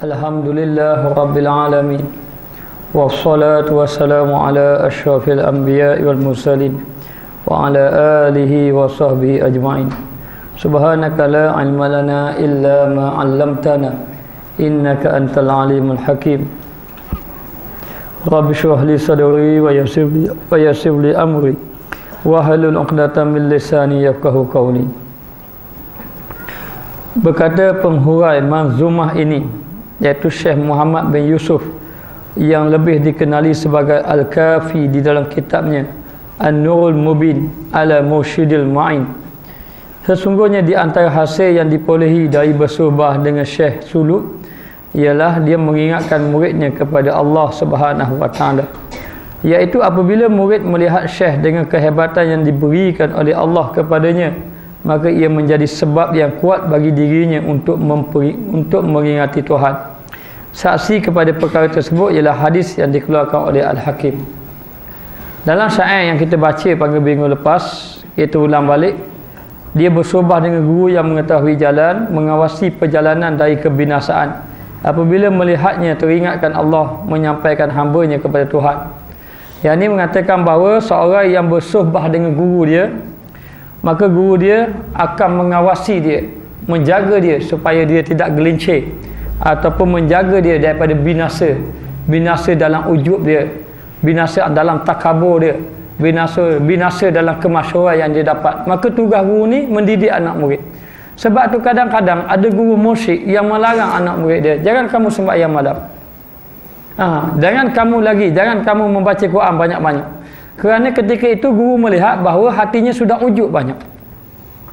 Alhamdulillah Rabbil Alamin. Wassalatu wassalamu ala asyrafil anbiya wal mursalin wa ala alihi wa sahbihi ajma'in. Subhanaka la ilma lana illa ma 'allamtana innaka antal alimul hakim. Rabbi shrah li sadri wa yassir li amri wa halul 'uqdatam min lisani yafqahu qawli. Berkata penghurai manzumah ini, iaitu Syekh Muhammad bin Yusuf, yang lebih dikenali sebagai Al-Kafi di dalam kitabnya An-Nurul Mubin ala Mursyidil Ma'in. Sesungguhnya di antara hasil yang diperolehi dari bersuhbah dengan Syekh Suluk ialah dia mengingatkan muridnya kepada Allah Subhanahu wa taala, iaitu apabila murid melihat Syekh dengan kehebatan yang diberikan oleh Allah kepadanya, maka ia menjadi sebab yang kuat bagi dirinya untuk mengingati Tuhan. Saksi kepada perkara tersebut ialah hadis yang dikeluarkan oleh Al-Hakim. Dalam syair yang kita baca pada minggu lepas, kita ulang balik, dia bersuhbah dengan guru yang mengetahui jalan, mengawasi perjalanan dari kebinasaan. Apabila melihatnya, teringatkan Allah menyampaikan hambanya kepada Tuhan. Yang ini mengatakan bahawa seorang yang bersuhbah dengan guru dia, maka guru dia akan mengawasi dia, menjaga dia supaya dia tidak gelincir, ataupun menjaga dia daripada binasa dalam ujub dia, binasa dalam takabur dia, binasa dalam kemasyhuran yang dia dapat. Maka tugas guru ni mendidik anak murid. Sebab tu kadang-kadang ada guru mursyid yang melarang anak murid dia, jangan kamu sembahyang malam, jangan kamu membaca Quran banyak-banyak. Kerana ketika itu guru melihat bahawa hatinya sudah ujub banyak.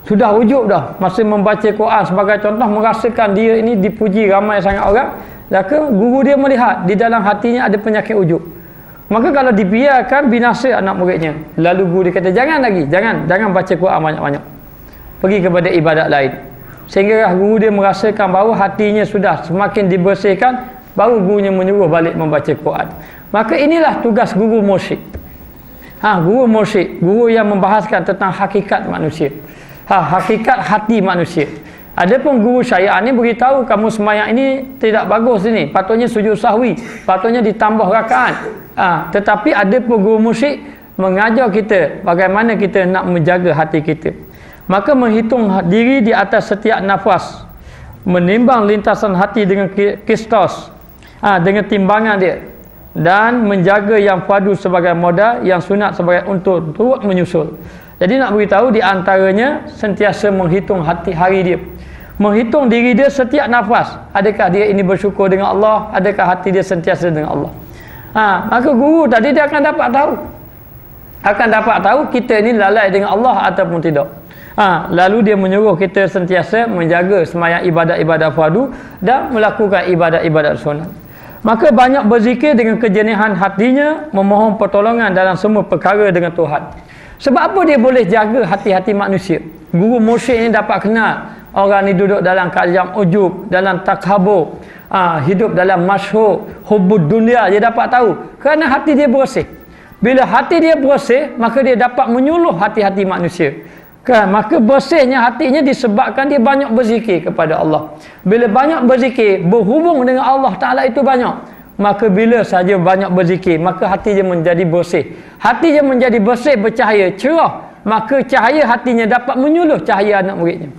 Sudah ujub dah. Masa membaca Quran sebagai contoh, merasakan dia ini dipuji ramai sangat orang. Maka guru dia melihat di dalam hatinya ada penyakit ujub. Maka kalau dibiarkan, binasa anak muridnya. Lalu guru dia kata, jangan baca Quran banyak-banyak. Pergi kepada ibadat lain. Sehingga guru dia merasakan bahawa hatinya sudah semakin dibersihkan, baru gurunya menyuruh balik membaca Quran. Maka inilah tugas guru mursyid. Guru mursyid, guru yang membahaskan tentang hakikat manusia, hakikat hati manusia. Adapun guru syariat ni beritahu kamu sembahyang ini tidak bagus ini, patutnya sujud sahwi, patutnya ditambah rakaat. Tetapi adapun guru mursyid mengajar kita bagaimana kita nak menjaga hati kita. Maka menghitung diri di atas setiap nafas, menimbang lintasan hati dengan kistos, dengan timbangan dia, dan menjaga yang fardu sebagai modal, yang sunat sebagai untuk turut menyusul. Jadi nak beritahu di antaranya sentiasa menghitung hari dia, menghitung diri dia setiap nafas. Adakah dia ini bersyukur dengan Allah? Adakah hati dia sentiasa dengan Allah? Maka guru tadi dia akan dapat tahu kita ini lalai dengan Allah ataupun tidak. Lalu dia menyuruh kita sentiasa menjaga sembahyang ibadat-ibadat fardu dan melakukan ibadat-ibadat sunat. Maka banyak berzikir dengan kejenihan hatinya, memohon pertolongan dalam semua perkara dengan Tuhan. Sebab apa dia boleh jaga hati-hati manusia? Guru mursyid ini dapat kenal orang ni duduk dalam keadaan ujub, dalam takabur, hidup dalam masyhur, hubud dunia, dia dapat tahu. Kerana hati dia bersih. Bila hati dia bersih, maka dia dapat menyuluh hati-hati manusia. Maka bersihnya hatinya disebabkan dia banyak berzikir kepada Allah. Bila banyak berzikir, berhubung dengan Allah Ta'ala itu banyak, maka bila saja banyak berzikir, maka hati dia menjadi bersih. Hati dia menjadi bersih, bercahaya, cerah, maka cahaya hatinya dapat menyuluh cahaya anak muridnya,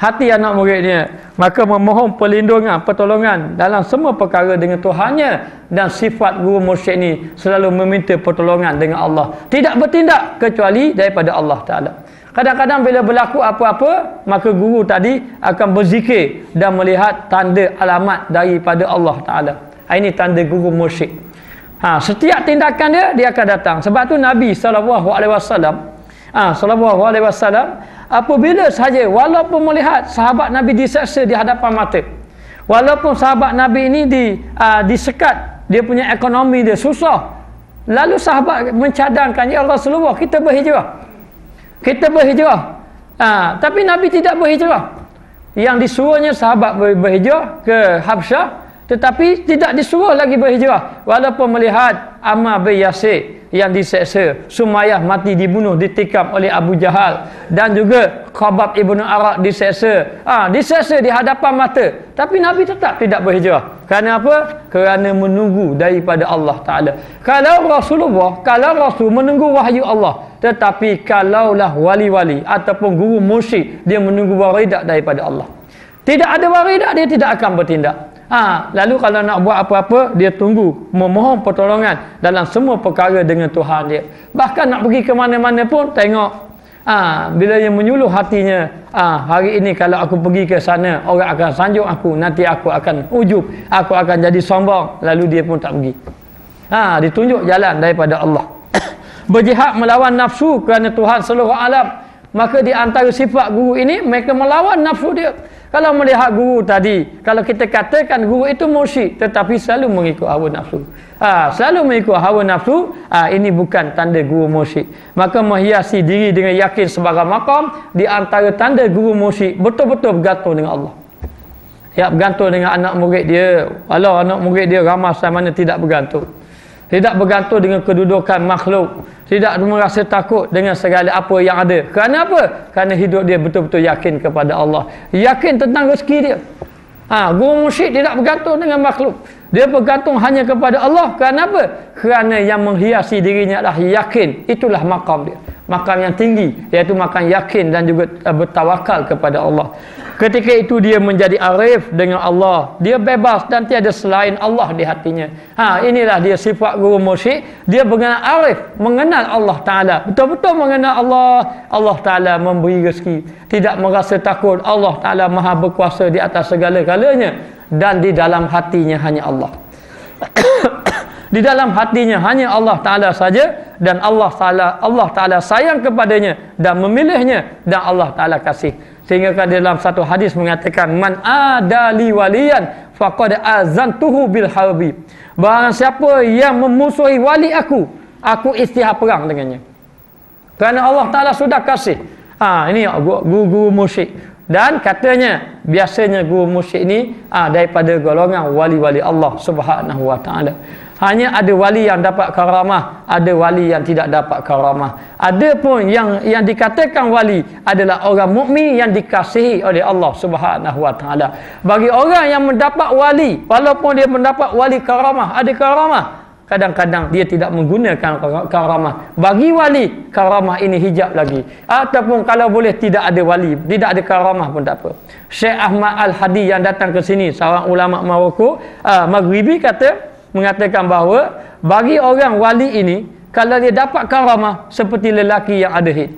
hati anak muridnya. Maka memohon perlindungan, pertolongan dalam semua perkara dengan Tuhannya. Dan sifat guru mursyid ini selalu meminta pertolongan dengan Allah, tidak bertindak kecuali daripada Allah Ta'ala. Kadang-kadang bila berlaku apa-apa, maka guru tadi akan berzikir dan melihat tanda alamat daripada Allah Ta'ala. Ini tanda guru mursyid. Setiap tindakan dia akan datang. Sebab tu Nabi SAW apabila sahaja, walaupun melihat sahabat Nabi diseksa di hadapan mata, walaupun sahabat Nabi ini disekat, dia punya ekonomi dia susah, lalu sahabat mencadangkan, ya Rasulullah, kita berhijrah, tapi Nabi tidak berhijrah. Yang disuruhnya sahabat berhijrah ke Habsyah, tetapi tidak disuruh lagi berhijrah walaupun melihat Ammar bin Yasir yang diseksa, Sumayyah mati dibunuh, ditikam oleh Abu Jahal, dan juga Khabbab ibn Arak diseksa. Diseksa di hadapan mata, tapi Nabi tetap tidak berhijrah. Kerana apa? Kerana menunggu daripada Allah Ta'ala. Kalau Rasul menunggu wahyu Allah, tetapi kalaulah wali-wali ataupun guru mursyid, dia menunggu waridat daripada Allah. Tidak ada waridat, dia tidak akan bertindak. Lalu kalau nak buat apa-apa, dia tunggu memohon pertolongan dalam semua perkara dengan Tuhan dia. Bahkan nak pergi ke mana-mana pun tengok, bila dia menyuluh hatinya, hari ini kalau aku pergi ke sana, orang akan sanjung aku, nanti aku akan ujub, aku akan jadi sombong, lalu dia pun tak pergi. Ditunjuk jalan daripada Allah. Berjihad melawan nafsu kerana Tuhan seluruh alam. Maka di antara sifat guru ini, mereka melawan nafsu dia. Kalau melihat guru tadi, kalau kita katakan guru itu mursyid, tetapi selalu mengikut hawa nafsu. Selalu mengikut hawa nafsu, ini bukan tanda guru mursyid. Maka menghiasi diri dengan yakin sebagai maqam, di antara tanda guru mursyid, betul-betul bergantung dengan Allah. Ya, bergantung dengan anak murid dia. Walau anak murid dia ramai mana tidak bergantung. Tidak bergantung dengan kedudukan makhluk. Tidak merasa takut dengan segala apa yang ada. Kerana apa? Kerana hidup dia betul-betul yakin kepada Allah. Yakin tentang rezeki dia. Guru mursyid tidak bergantung dengan makhluk. Dia bergantung hanya kepada Allah. Kerana apa? Kerana yang menghiasi dirinya adalah yakin. Itulah maqam dia. Maqam yang tinggi, iaitu maqam yakin dan juga bertawakal kepada Allah. Ketika itu dia menjadi arif dengan Allah. Dia bebas dan tiada selain Allah di hatinya. Inilah dia sifat guru mursyid. Dia mengenal arif, mengenal Allah Ta'ala. Betul-betul mengenal Allah. Allah Ta'ala memberi rezeki. Tidak merasa takut. Allah Ta'ala maha berkuasa di atas segala-galanya. Dan di dalam hatinya hanya Allah. Di dalam hatinya hanya Allah Ta'ala saja, dan Allah Ta'ala sayang kepadanya dan memilihnya, dan Allah Ta'ala kasih. Sehingga kan dalam satu hadis mengatakan, man adali waliyan faqad azantuhu bil harbi. Barang siapa yang memusuhi wali aku isytihar perang dengannya. Kerana Allah Ta'ala sudah kasih. Ini guru mursyid. Dan katanya biasanya guru mursyid ini daripada golongan wali-wali Allah Subhanahu wa Ta'ala. Hanya ada wali yang dapat karamah, ada wali yang tidak dapat karamah. Ada pun yang dikatakan wali adalah orang mukmin yang dikasihi oleh Allah Subhanahu wa Ta'ala. Bagi orang yang mendapat wali, walaupun dia mendapat wali karamah, ada karamah, kadang-kadang dia tidak menggunakan karamah. Bagi wali, karamah ini hijab lagi. Ataupun kalau boleh tidak ada wali, tidak ada karamah pun tak apa. Syekh Ahmad Al-Hadi yang datang ke sini, seorang ulama Maroko, Maghribi, mengatakan bahawa bagi orang wali ini, kalau dia dapat karamah seperti lelaki yang ada haid,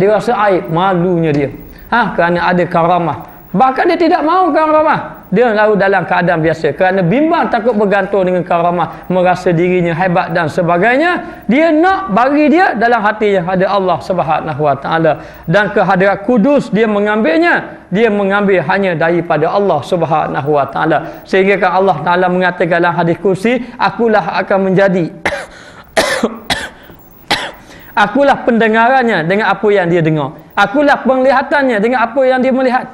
dia rasa aib, malunya dia, kerana ada karamah. Bahkan dia tidak mahu karamah. Dia lalu dalam keadaan biasa. Kerana bimbang takut bergantung dengan karamah, merasa dirinya hebat dan sebagainya. Dia nak bagi dia dalam hatinya ada Allah Subhanahu wa Ta'ala. Dan ke hadirat kudus dia mengambilnya. Dia mengambil hanya daripada Allah Subhanahu wa Ta'ala. Sehingga kan Allah Ta'ala mengatakan dalam hadis kursi, akulah akan menjadi akulah pendengarannya dengan apa yang dia dengar. Akulah penglihatannya dengan apa yang dia melihat.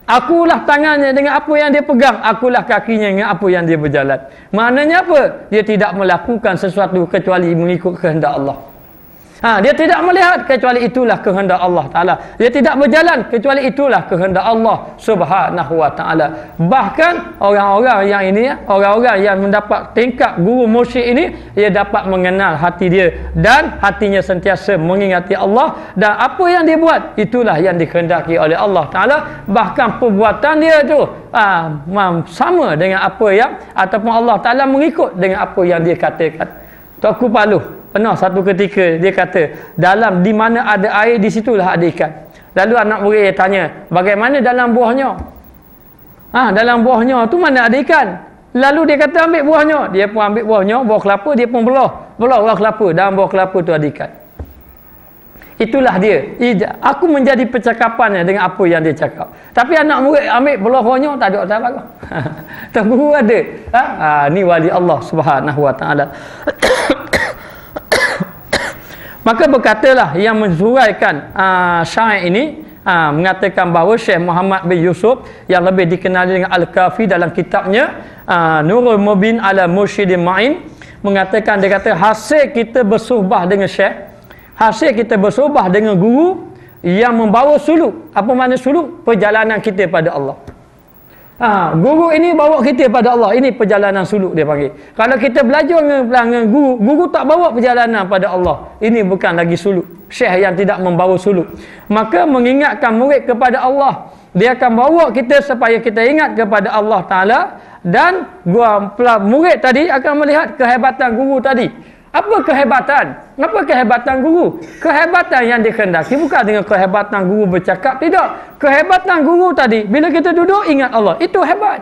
Akulah tangannya dengan apa yang dia pegang. Akulah kakinya dengan apa yang dia berjalan. Maknanya apa? Dia tidak melakukan sesuatu kecuali mengikut kehendak Allah. Dia tidak melihat kecuali itulah kehendak Allah Ta'ala. Dia tidak berjalan kecuali itulah kehendak Allah Subhanahu wa Ta'ala. Bahkan orang-orang yang ini, orang-orang yang mendapat tingkat guru mursyid ini, dia dapat mengenal hati dia dan hatinya sentiasa mengingati Allah, dan apa yang dia buat itulah yang dikehendaki oleh Allah Ta'ala. Bahkan perbuatan dia tu sama dengan apa yang, ataupun Allah Ta'ala mengikut dengan apa yang dia katakan. Tuanku Paluh pernah satu ketika dia kata, dalam di mana ada air, di situlah ada ikan. Lalu anak murid dia tanya, bagaimana dalam buahnya? Dalam buahnya tu mana ada ikan? Lalu dia kata, ambil buahnya. Dia pun ambil buahnya, buah kelapa, dia pun belah buah kelapa. Dalam buah kelapa tu ada ikan. Itulah dia. Aku menjadi percakapannya dengan apa yang dia cakap. Tapi anak murid ambil belah buahnya, tak ada apa-apa. Tak guru ada. Ni wali Allah Subhanahu wa Ta'ala. Maka berkatalah yang mensuraikan syair ini, mengatakan bahawa Syekh Muhammad bin Yusuf yang lebih dikenali dengan Al-Kafi dalam kitabnya Nurul Mubin ala Mursyidin Ma'in, mengatakan, dia kata hasil kita bersuhbah dengan Syekh, hasil kita bersuhbah dengan guru yang membawa suluk. Apa makna suluk? Perjalanan kita pada Allah. Guru ini bawa kita pada Allah. Ini perjalanan suluk dia panggil. Kalau kita belajar dengan guru, guru tak bawa perjalanan pada Allah, ini bukan lagi suluk. Syekh yang tidak membawa suluk. Maka mengingatkan murid kepada Allah, dia akan bawa kita supaya kita ingat kepada Allah Ta'ala. Dan murid tadi akan melihat kehebatan guru tadi. Apa kehebatan? Apa kehebatan guru? Kehebatan yang dikehendaki bukan dengan kehebatan guru bercakap, tidak. Kehebatan guru tadi, bila kita duduk ingat Allah, itu hebat.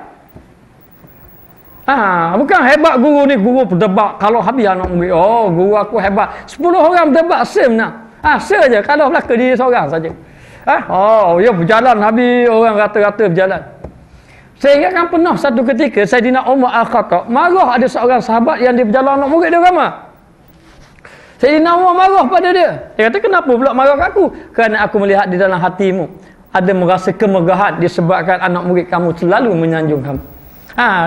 Bukan hebat guru ni, guru berdebat. Kalau habis anak murid, oh guru aku hebat. 10 orang berdebat, same nak. Saja kalau belaka diri seorang saja. Ya berjalan habis orang rata-rata berjalan. Saya ingatkan pernah satu ketika Saidina Umar Al-Khattab marah ada seorang sahabat yang dia berjalan anak murid dia ramai. Saidina Umar marah pada dia. Dia kata, kenapa pula marah kat aku? Kerana aku melihat di dalam hatimu ada merasa kemegahan disebabkan anak murid kamu selalu menyanjung kamu.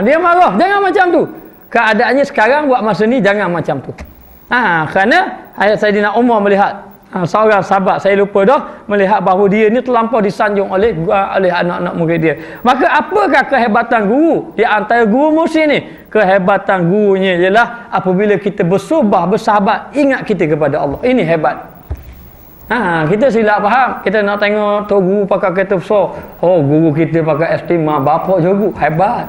Dia marah. Jangan macam tu. Keadaannya sekarang buat masa ni jangan macam tu. Kerana Saidina Umar melihat seorang sahabat, saya lupa dah, melihat bahawa dia ni terlampau disanjung oleh anak-anak murid dia. Maka apakah kehebatan guru di antara guru mursyid ni? Kehebatan gurunya ialah apabila kita bersuhbah, bersahabat, ingat kita kepada Allah. Ini hebat. Kita silap faham. Kita nak tengok tu guru pakai kereta besar. Oh, guru kita pakai estima, bapak juga hebat.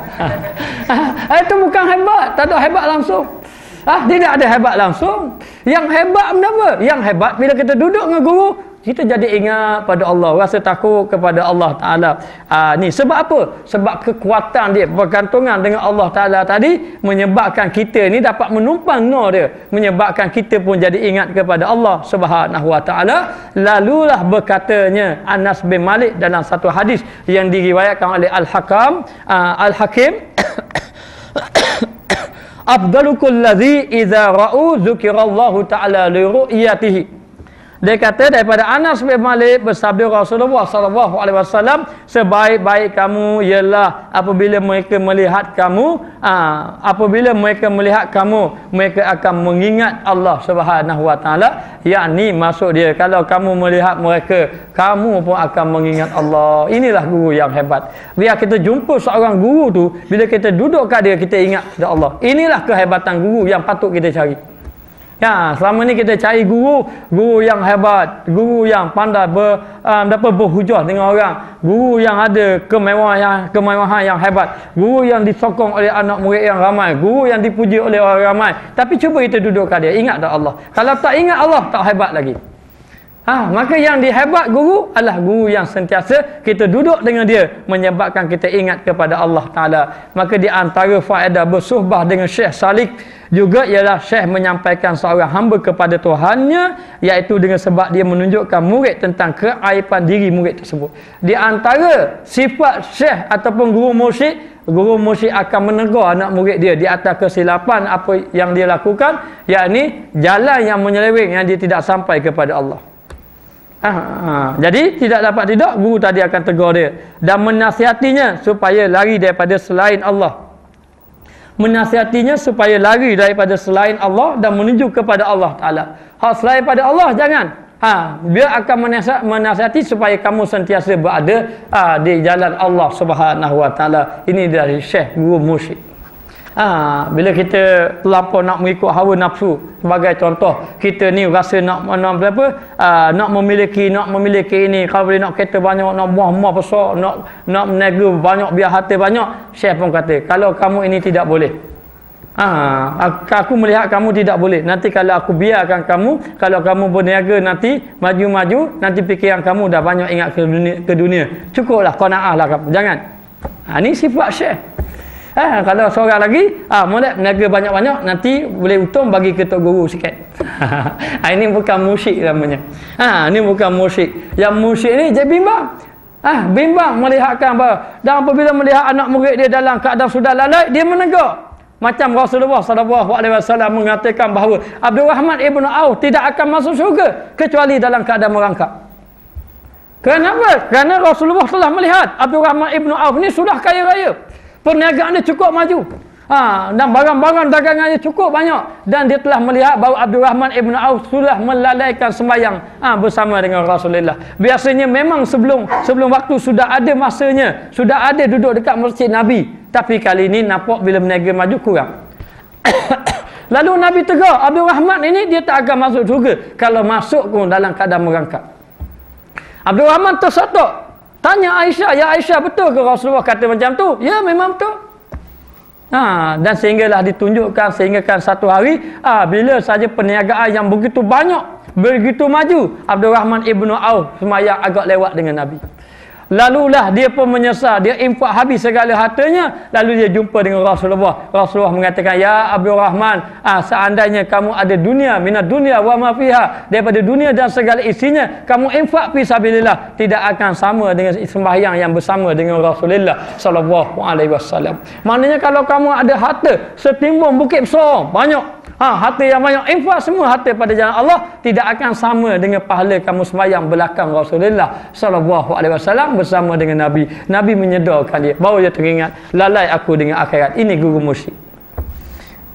Itu bukan hebat, tak ada hebat langsung. Tidak ada hebat langsung. Yang hebat apa? Yang hebat bila kita duduk dengan guru, kita jadi ingat pada Allah, rasa takut kepada Allah Ta'ala. Ni sebab apa? Sebab kekuatan dia, bergantungan dengan Allah Ta'ala tadi, menyebabkan kita ni dapat menumpang nur dia, menyebabkan kita pun jadi ingat kepada Allah Subhanahu Wa Ta'ala. Lalulah berkatanya Anas bin Malik dalam satu hadis yang diriwayatkan oleh Al-Hakim afdalukul ladzi idza ra'u dzukirallahu ta'ala li ru'yatihi. Dia kata daripada Anas bin Malik bersabda Rasulullah sallallahu alaihi wasallam, sebaik-baik kamu ialah apabila mereka melihat kamu, mereka akan mengingat Allah Subhanahu wa taala. Yakni maksud dia, kalau kamu melihat mereka, kamu pun akan mengingat Allah. Inilah guru yang hebat. Biar kita jumpa seorang guru tu, bila kita duduk kat dia, kita ingat kepada Allah. Inilah kehebatan guru yang patut kita cari. Selama ni kita cari guru yang hebat, guru yang pandai dapat berhujah dengan orang, guru yang ada kemewahan yang hebat, guru yang disokong oleh anak murid yang ramai, guru yang dipuji oleh orang ramai. Tapi cuba kita duduk kat dia, ingat tak Allah. Kalau tak ingat Allah, tak hebat lagi. Maka yang dihebat guru adalah guru yang sentiasa kita duduk dengan dia, menyebabkan kita ingat kepada Allah Ta'ala. Maka di antara faedah bersuhbah dengan Syekh Salik juga ialah Syekh menyampaikan seorang hamba kepada Tuhannya, iaitu dengan sebab dia menunjukkan murid tentang keaiban diri murid tersebut. Di antara sifat Syekh ataupun guru mursyid akan menegur anak murid dia di atas kesilapan apa yang dia lakukan, yakni jalan yang menyeleweng yang dia tidak sampai kepada Allah. Jadi guru tadi akan tegur dia dan menasihatinya supaya lari daripada selain Allah. Menasihatinya supaya lari daripada selain Allah dan menuju kepada Allah Ta'ala. Selain pada Allah jangan. Dia akan menasihati supaya kamu sentiasa berada di jalan Allah Subhanahu Wa Ta'ala. Ini dari Syekh guru mursyid. Bila kita terlampau nak mengikut hawa nafsu, sebagai contoh, kita ni rasa nak memiliki ini, kalau boleh nak kereta banyak, nak buah besar, nak meniaga banyak, biar harta banyak. Syekh pun kata, kalau kamu ini tidak boleh, aku melihat kamu tidak boleh. Nanti kalau aku biarkan kamu, kalau kamu berniaga nanti maju-maju, nanti fikiran kamu dah banyak ingat ke dunia. Cukuplah, qanaah lah kamu, jangan. Ini sifat Syekh. Kalau seorang lagi mulai meniaga banyak-banyak, nanti boleh untung bagi ketua guru sikit. Ini bukan musyrik namanya. Ini bukan musyrik. Yang musyrik ni jadi bimbang. Bimbang melihatkan bahawa, dan apabila melihat anak murid dia dalam keadaan sudah lalai, dia menegur. Macam Rasulullah SAW mengatakan bahawa Abdul Rahman ibn Auf tidak akan masuk syurga kecuali dalam keadaan merangkak. Kenapa? Kerana Rasulullah telah melihat Abdul Rahman Ibn Auf ni sudah kaya raya. Perniagaan dia cukup maju. Dan barang-barang dagangannya cukup banyak. Dan dia telah melihat bahawa Abdul Rahman Ibn Auf sudah melalaikan sembahyang bersama dengan Rasulullah. Biasanya memang sebelum waktu sudah ada masanya, sudah ada duduk dekat masjid Nabi. Tapi kali ini nampak bila berniaga maju kurang. Lalu Nabi tegur, Abdul Rahman ini dia tak akan masuk syurga kalau masuk pun dalam keadaan merangkak. Abdul Rahman tersetuk. Tanya Aisyah, ya Aisyah, betul ke Rasulullah kata macam tu? Ya, memang betul. Dan sehinggalah ditunjukkan sehinggakan satu hari bila saja perniagaan yang begitu banyak, begitu maju, Abdul Rahman Ibn Auf sembahyang agak lewat dengan Nabi. Lalulah dia pun menyesal, dia infak habis segala hartanya, lalu dia jumpa dengan Rasulullah. Rasulullah mengatakan, ya Abdul Rahman, seandainya kamu ada dunia, minat dunia wa ma fiha, daripada dunia dan segala isinya, kamu infak fi sabilillah, tidak akan sama dengan sembahyang yang bersama dengan Rasulullah sallallahu alaihi wasallam. Maknanya kalau kamu ada harta setimbung bukit besar, banyak, harta yang banyak, infak semua harta pada jalan Allah, tidak akan sama dengan pahala kamu sembahyang belakang Rasulullah sallallahu alaihi wasallam bersama dengan Nabi. Nabi menyedarkan dia, baru dia teringat, lalai aku dengan akhirat. Ini guru mursyid.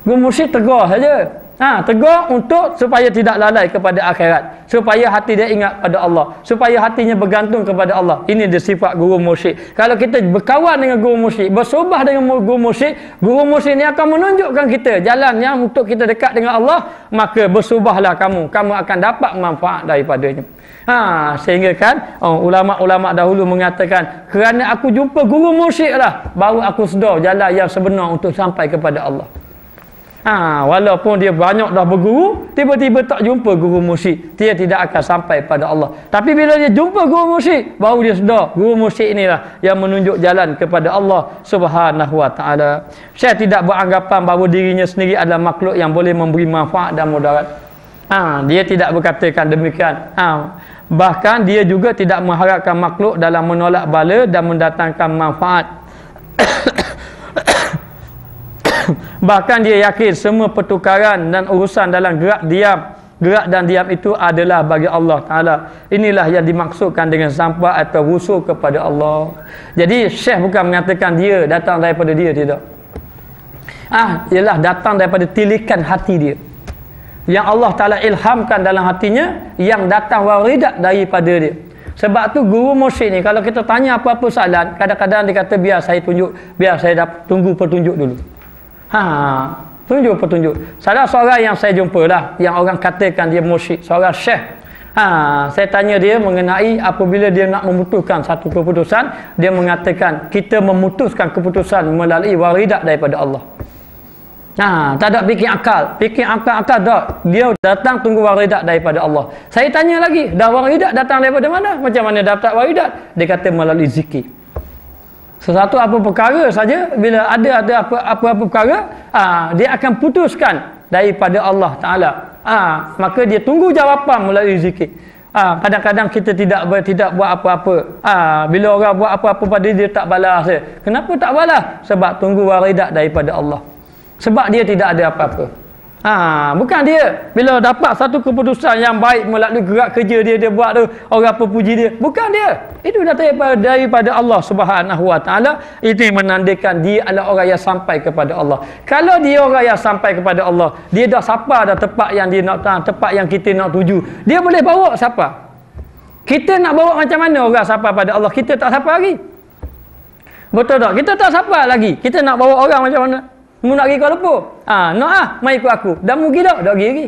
Guru mursyid tegur saja. Tegur untuk supaya tidak lalai kepada akhirat, supaya hati dia ingat pada Allah, supaya hatinya bergantung kepada Allah. Ini dia sifat guru mursyid. Kalau kita berkawan dengan guru mursyid, bersobah dengan guru mursyid ni akan menunjukkan kita jalan yang untuk kita dekat dengan Allah, maka bersobahlah kamu akan dapat manfaat daripadanya. Sehingga kan ulama-ulama dahulu mengatakan, kerana aku jumpa guru mursyid lah, baru aku sedar jalan yang sebenar untuk sampai kepada Allah. Walaupun dia banyak dah berguru, tiba-tiba tak jumpa guru mursyid, dia tidak akan sampai pada Allah. Tapi bila dia jumpa guru mursyid, baru dia sedar guru mursyid inilah yang menunjuk jalan kepada Allah Subhanahu wa taala. Saya tidak beranggapan bahawa dirinya sendiri adalah makhluk yang boleh memberi manfaat dan mudarat. Dia tidak berkatakan demikian. Bahkan dia juga tidak mengharapkan makhluk dalam menolak bala dan mendatangkan manfaat. Bahkan dia yakin semua pertukaran dan urusan dalam gerak dan diam itu adalah bagi Allah Ta'ala. Inilah yang dimaksudkan dengan sampai atau wusul kepada Allah. Jadi Syekh bukan mengatakan dia datang daripada dia, tidak. Ialah datang daripada tilikan hati dia, yang Allah Ta'ala ilhamkan dalam hatinya, yang datang waridat daripada dia. Sebab tu guru mursyid ni, kalau kita tanya apa-apa soalan, kadang-kadang dia kata, biar saya tunjuk, biar saya tunggu petunjuk dulu. Tunjuk petunjuk. Salah seorang yang saya jumpa lah, yang orang katakan dia mursyid, seorang syekh. Saya tanya dia mengenai apabila dia nak memutuskan satu keputusan, dia mengatakan kita memutuskan keputusan melalui waridat daripada Allah. Tak ada fikir akal tak. Dia datang tunggu waridat daripada Allah. Saya tanya lagi, dah waridat datang daripada mana? Macam mana dapat waridat? Dia kata melalui zikir. Sesuatu apa perkara saja, bila ada apa-apa perkara, dia akan putuskan daripada Allah Ta'ala. Maka dia tunggu jawapan melalui zikir. Kadang-kadang kita tidak buat apa-apa. Bila orang buat apa-apa pada dia tak balas. Kenapa tak balas? Sebab tunggu waridat daripada Allah. Sebab dia tidak ada apa-apa. Bukan dia. Bila dapat satu keputusan yang baik melalui gerak kerja dia buat tu, orang apa puji dia. Bukan dia. Itu datang daripada Allah Subhanahu wa taala. Itu menandakan dia adalah orang yang sampai kepada Allah. Kalau dia orang yang sampai kepada Allah, dia dah sapa dah tempat yang dia nak, tempat yang kita nak tuju. Dia boleh bawa siapa? Kita nak bawa macam mana orang sampai pada Allah? Kita tak sapa lagi. Betul tak? Kita tak sapa lagi. Kita nak bawa orang macam mana? Mu nak pergi Kuala Lumpur? Nak mai ikut aku. Dah mu pergi tak? Dah pergi lagi.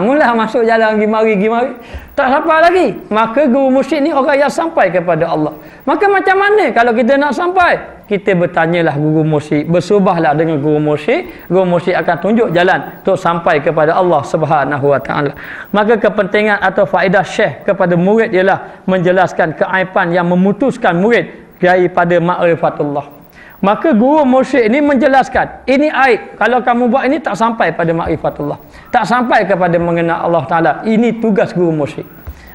Mula masuk jalan pergi mari. Tak sampai lagi. Maka guru mursyid ni orang yang sampai kepada Allah. Maka macam mana kalau kita nak sampai? Kita bertanyalah guru mursyid, bersubahlah dengan guru mursyid. Guru mursyid akan tunjuk jalan untuk sampai kepada Allah Subhanahu wa taala. Maka kepentingan atau faedah syekh kepada murid ialah menjelaskan keaiban yang memutuskan murid daripada ma'rifatullah. Maka guru mursyid ini menjelaskan, ini aib, kalau kamu buat ini tak sampai pada ma'rifatullah, tak sampai kepada mengenal Allah Ta'ala. Ini tugas guru mursyid.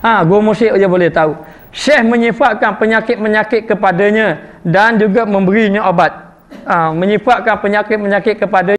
Guru mursyid dia boleh tahu. Syekh menyifatkan penyakit-penyakit kepadanya dan juga memberinya obat. Menyifatkan penyakit-penyakit kepadanya